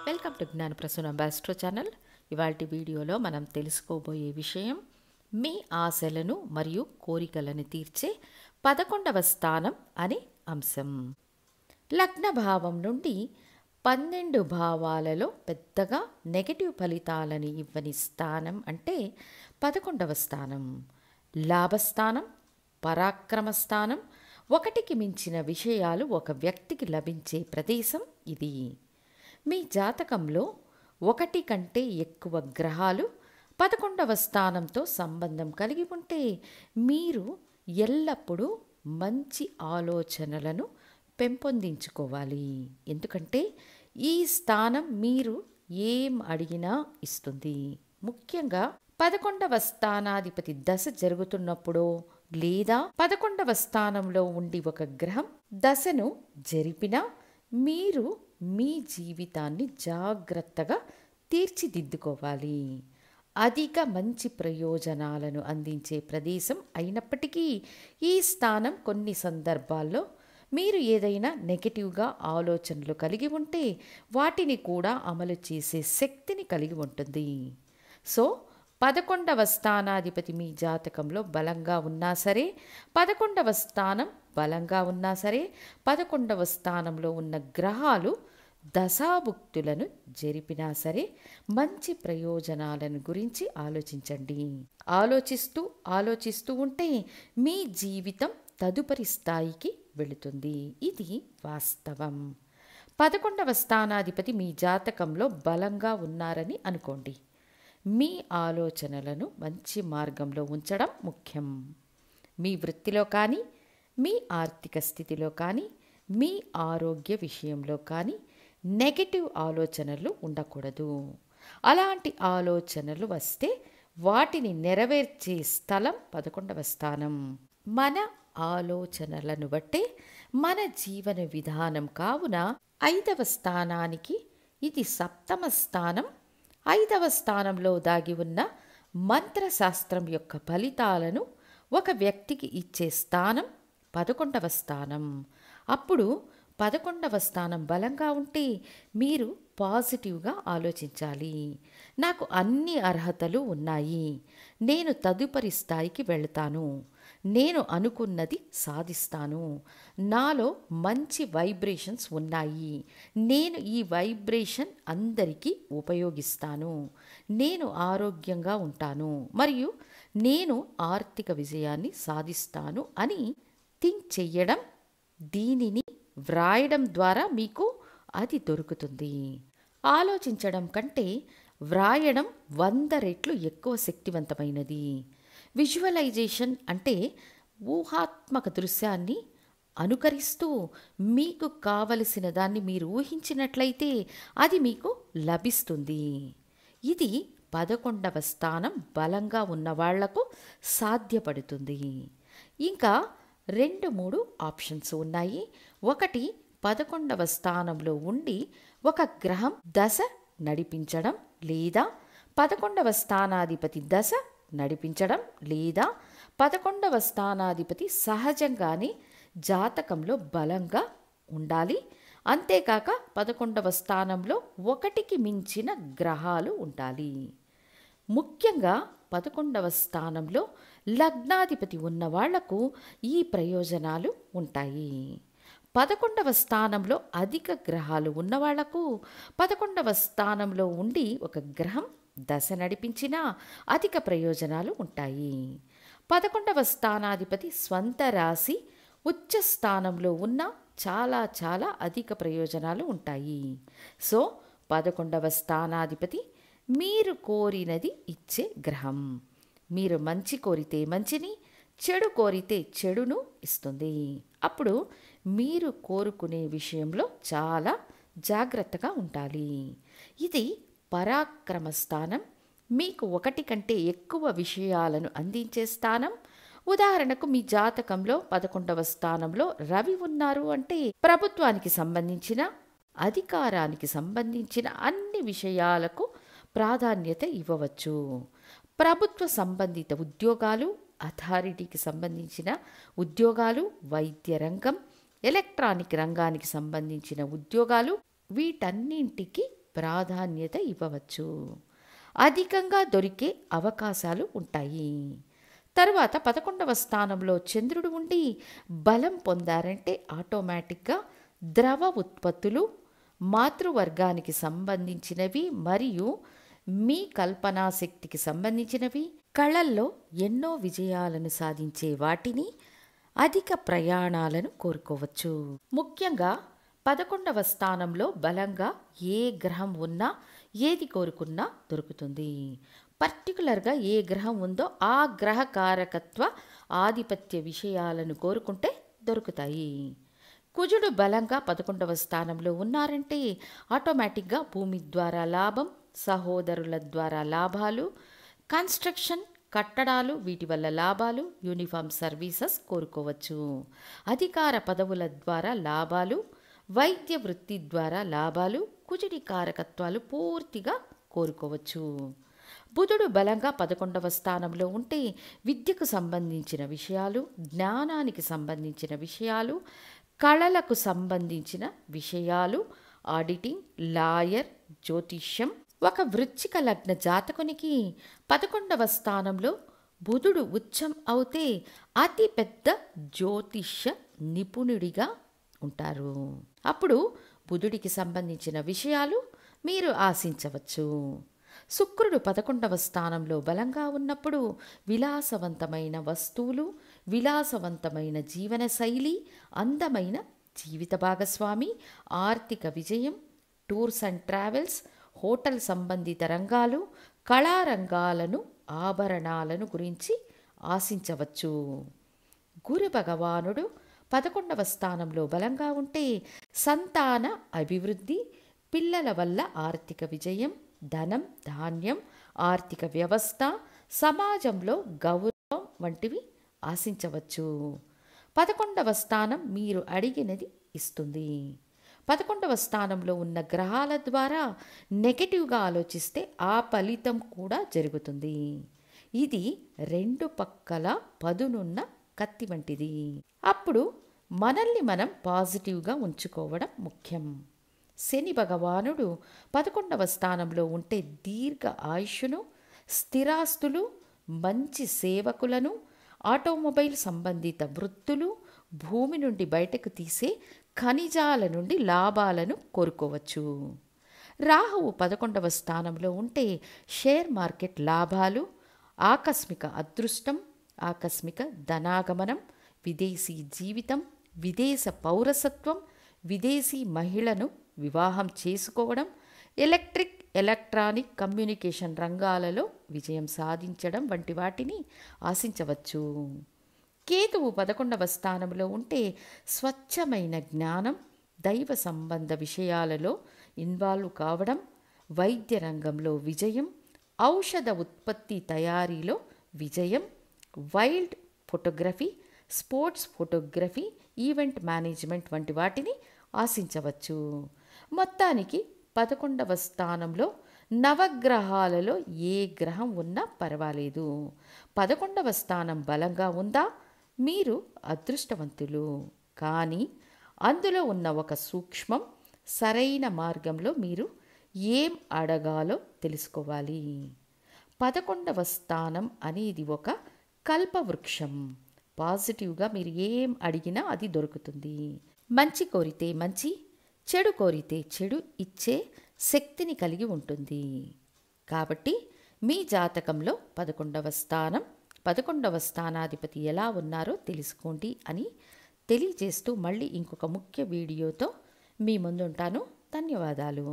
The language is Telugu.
వెల్కమ్ టు జ్ఞాన ప్రసూన ఆస్ట్రో ఛానల్. ఇవాల్టి వీడియోలో మనం తెలుసుకోబోయే విషయం మీ ఆశలను మరియు కోరికలను తీర్చే 11వ స్థానం అనే అంశం. లగ్న భావం నుండి 12 భావాలలో పెద్దగా నెగటివ్ ఫలితాలని ఇవ్వని స్థానం అంటే 11వ స్థానం. లాభస్థానం, పరాక్రమ స్థానం, ఒకటికి మించిన విషయాలు ఒక వ్యక్తికి లభించే ప్రదేశం ఇది. మీ జాతకంలో ఒకటి కంటే ఎక్కువ గ్రహాలు 11వ స్థానంతో సంబంధం కలిగి ఉంటే మీరు ఎల్లప్పుడూ మంచి ఆలోచనలను పెంపొందించుకోవాలి. ఎందుకంటే ఈ స్థానం మీరు ఏం అడిగినా ఇస్తుంది. ముఖ్యంగా 11వ స్థానాధిపతి దశ జరుగుతున్నప్పుడో లేదా 11వ స్థానంలో ఉండి ఒక గ్రహం దశను జరిపినా మీరు మీ జీవితాన్ని జాగ్రత్తగా తీర్చిదిద్దుకోవాలి. అధిక మంచి ప్రయోజనాలను అందించే ప్రదేశం అయినప్పటికీ ఈ స్థానం కొన్ని సందర్భాల్లో మీరు ఏదైనా నెగటివ్గా ఆలోచనలు కలిగి ఉంటే వాటిని కూడా అమలు చేసే శక్తిని కలిగి ఉంటుంది. సో 11వ స్థానాధిపతి మీ జాతకంలో బలంగా ఉన్నా సరే, 11వ స్థానం బలంగా ఉన్నా సరే, 11వ స్థానంలో ఉన్న గ్రహాలు దశాభుక్తులను జరిపినా సరే మంచి ప్రయోజనాలను గురించి ఆలోచించండి. ఆలోచిస్తూ ఉంటే మీ జీవితం తదుపరి స్థాయికి వెళుతుంది. ఇది వాస్తవం. 11వ స్థానాధిపతి మీ జాతకంలో బలంగా ఉన్నారని అనుకోండి. మీ ఆలోచనలను మంచి మార్గంలో ఉంచడం ముఖ్యం. మీ వృత్తిలో కానీ, మీ ఆర్థిక స్థితిలో కానీ, మీ ఆరోగ్య విషయంలో కానీ నెగటివ్ ఆలోచనలు ఉండకూడదు. అలాంటి ఆలోచనలు వస్తే వాటిని నెరవేర్చే స్థలం 11వ స్థానం. మన ఆలోచనలను బట్టే మన జీవన విధానం కావున 5వ స్థానానికి ఇది 7వ స్థానం. 5వ స్థానంలో దాగి ఉన్న మంత్రశాస్త్రం యొక్క ఫలితాలను ఒక వ్యక్తికి ఇచ్చే స్థానం 11వ స్థానం. అప్పుడు 11వ స్థానం బలంగా ఉంటే మీరు పాజిటివ్గా ఆలోచించాలి. నాకు అన్ని అర్హతలు ఉన్నాయి, నేను తదుపరి స్థాయికి వెళ్తాను, నేను అనుకున్నది సాధిస్తాను, నాలో మంచి వైబ్రేషన్స్ ఉన్నాయి, నేను ఈ వైబ్రేషన్ అందరికీ ఉపయోగిస్తాను, నేను ఆరోగ్యంగా ఉంటాను మరియు నేను ఆర్థిక విజయాన్ని సాధిస్తాను అని థింక్ చెయ్యడం, దీనిని వ్రాయడం ద్వారా మీకు అది దొరుకుతుంది. ఆలోచించడం కంటే వ్రాయడం 100 రెట్లు ఎక్కువ శక్తివంతమైనది. విజువలైజేషన్ అంటే ఊహాత్మక దృశ్యాన్ని అనుకరిస్తూ మీకు కావలసిన దాన్ని మీరు ఊహించినట్లయితే అది మీకు లభిస్తుంది. ఇది 11వ స్థానం బలంగా ఉన్న వాళ్లకు సాధ్యపడుతుంది. ఇంకా 2-3 ఆప్షన్స్ ఉన్నాయి. ఒకటి 11వ స్థానంలో ఉండి ఒక గ్రహం దశ నడిపించడం, లేదా 11వ స్థానాధిపతి దశ నడిపించడం, లేదా 11వ స్థానాధిపతి సహజంగానే జాతకంలో బలంగా ఉండాలి. అంతేకాక 11వ స్థానంలో ఒకటికి మించిన గ్రహాలు ఉండాలి. ముఖ్యంగా 11వ స్థానంలో లగ్నాధిపతి ఉన్న వాళ్లకు ఈ ప్రయోజనాలు ఉంటాయి. 11వ స్థానంలో అధిక గ్రహాలు ఉన్నవాళ్లకు 11వ స్థానంలో ఉండి ఒక గ్రహం దశ నడిపించినా అధిక ప్రయోజనాలు ఉంటాయి. 11వ స్థానాధిపతి స్వంత రాశి ఉచ్చ స్థానంలో ఉన్న చాలా అధిక ప్రయోజనాలు ఉంటాయి. సో 11వ స్థానాధిపతి మీరు కోరినది ఇచ్చే గ్రహం. మీరు మంచి కోరితే మంచిని, చెడు కోరితే చెడును ఇస్తుంది. అప్పుడు మీరు కోరుకునే విషయంలో చాలా జాగ్రత్తగా ఉండాలి. ఇది పరాక్రమ స్థానం. మీకు ఒకటి కంటే ఎక్కువ విషయాలను అందించే స్థానం. ఉదాహరణకు మీ జాతకంలో 11వ స్థానంలో రవి ఉన్నారు అంటే ప్రభుత్వానికి సంబంధించిన, అధికారానికి సంబంధించిన అన్ని విషయాలకు ప్రాధాన్యత ఇవ్వవచ్చు. ప్రభుత్వ సంబంధిత ఉద్యోగాలు, అథారిటీకి సంబంధించిన ఉద్యోగాలు, వైద్య రంగం, ఎలక్ట్రానిక్ రంగానికి సంబంధించిన ఉద్యోగాలు, వీటన్నింటికి ప్రాధాన్యత ఇవ్వవచ్చు. అధికంగా దొరికే అవకాశాలు ఉంటాయి. తరువాత 11వ స్థానంలో చంద్రుడు ఉండి బలం పొందారంటే ఆటోమేటిక్గా ద్రవ ఉత్పత్తులు, మాతృవర్గానికి సంబంధించినవి మరియు మీ కల్పనా శక్తికి సంబంధించినవి, కళల్లో ఎన్నో విజయాలను సాధించే వాటిని, అధిక ప్రయాణాలను కోరుకోవచ్చు. ముఖ్యంగా 11వ స్థానంలో బలంగా ఏ గ్రహం ఉన్నా ఏది కోరుకున్నా దొరుకుతుంది. పర్టికులర్గా ఏ గ్రహం ఉందో ఆ గ్రహ కారకత్వ ఆధిపత్య విషయాలను కోరుకుంటే దొరుకుతాయి. కుజుడు బలంగా 11వ స్థానంలో ఉన్నారంటే ఆటోమేటిక్గా భూమి ద్వారా లాభం, సహోదరుల ద్వారా లాభాలు, కన్స్ట్రక్షన్ కట్టడాలు వీటి వల్ల లాభాలు, యూనిఫామ్ సర్వీసెస్ కోరుకోవచ్చు. అధికార పదవుల ద్వారా లాభాలు, వైద్య వృత్తి ద్వారా లాభాలు, కుజుడి కారకత్వాలు పూర్తిగా కోరుకోవచ్చు. బుధుడు బలంగా 11వ స్థానంలో ఉంటే విద్యకు సంబంధించిన విషయాలు, జ్ఞానానికి సంబంధించిన విషయాలు, కళలకు సంబంధించిన విషయాలు, ఆడిటింగ్, లాయర్, జ్యోతిష్యం. ఒక వృశ్చిక లగ్న జాతకునికి 11వ స్థానంలో బుధుడు ఉచ్చం అవుతే అతి పెద్ద జ్యోతిష్య నిపుణుడిగా ఉంటారు. అప్పుడు బుధుడికి సంబంధించిన విషయాలు మీరు ఆశించవచ్చు. శుక్రుడు 11వ స్థానంలో బలంగా ఉన్నప్పుడు విలాసవంతమైన వస్తువులు, విలాసవంతమైన జీవన శైలి, అందమైన జీవిత భాగస్వామి, ఆర్థిక విజయం, టూర్స్ అండ్ ట్రావెల్స్, హోటల్ సంబంధిత రంగాలు, కళారంగాలను, ఆభరణాలను గురించి ఆశించవచ్చు. గురు భగవానుడు 11వ స్థానంలో బలంగా ఉంటే సంతాన అభివృద్ధి, పిల్లల వల్ల ఆర్థిక విజయం, ధనం, ధాన్యం, ఆర్థిక వ్యవస్థ, సమాజంలో గౌరవం వంటివి ఆశించవచ్చు. 11వ స్థానం మీరు అడిగినది ఇస్తుంది. 11వ స్థానంలో ఉన్న గ్రహాల ద్వారా నెగటివ్గా ఆలోచిస్తే ఆ ఫలితం కూడా జరుగుతుంది. ఇది రెండు పక్కల పదునున్న కత్తి వంటిది. అప్పుడు మనల్ని మనం పాజిటివ్గా ఉంచుకోవడం ముఖ్యం. శని భగవానుడు 11వ స్థానంలో ఉంటే దీర్ఘ ఆయుష్ను, స్థిరాస్తులు, మంచి సేవకులను, ఆటోమొబైల్ సంబంధిత వృత్తులు, భూమి నుండి బయటకు తీసే ఖనిజాల నుండి లాభాలను కోరుకోవచ్చు. రాహువు 11వ స్థానంలో ఉంటే షేర్ మార్కెట్ లాభాలు, ఆకస్మిక అదృష్టం, ఆకస్మిక ధనాగమనం, విదేశీ జీవితం, విదేశ పౌరసత్వం, విదేశీ మహిళను వివాహం చేసుకోవడం, ఎలక్ట్రిక్, ఎలక్ట్రానిక్, కమ్యూనికేషన్ రంగాలలో విజయం సాధించడం వంటి వాటిని ఆశించవచ్చు. కేతువు 11వ స్థానంలో ఉంటే స్వచ్ఛమైన జ్ఞానం, దైవ సంబంధ విషయాలలో ఇన్వాల్వ్ కావడం, వైద్య రంగంలో విజయం, ఔషధ ఉత్పత్తి తయారీలో విజయం, wild photography, sports photography, event management వంటి వాటిని ఆశించవచ్చు. మొత్తానికి 11వ స్థానంలో నవగ్రహాలలో ఏ గ్రహం ఉన్నా పర్వాలేదు. 11వ స్థానం బలంగా ఉందా మీరు అదృష్టవంతులు. కానీ అందులో ఉన్న ఒక సూక్ష్మం, సరైన మార్గంలో మీరు ఏం అడగాలో తెలుసుకోవాలి. 11వ స్థానం అనేది ఒక కల్పవృక్షం. పాజిటివ్గా మీరు ఏం అడిగినా అది దొరుకుతుంది. మంచి కోరితే మంచి, చెడు కోరితే చెడు ఇచ్చే శక్తిని కలిగి ఉంటుంది. కాబట్టి మీ జాతకంలో 11వ స్థానం, 11వ స్థానాధిపతి ఎలా ఉన్నారో తెలుసుకోండి అని తెలియజేస్తూ మళ్ళీ ఇంకొక ముఖ్య వీడియోతో మీ ముందుంటాను. ధన్యవాదాలు.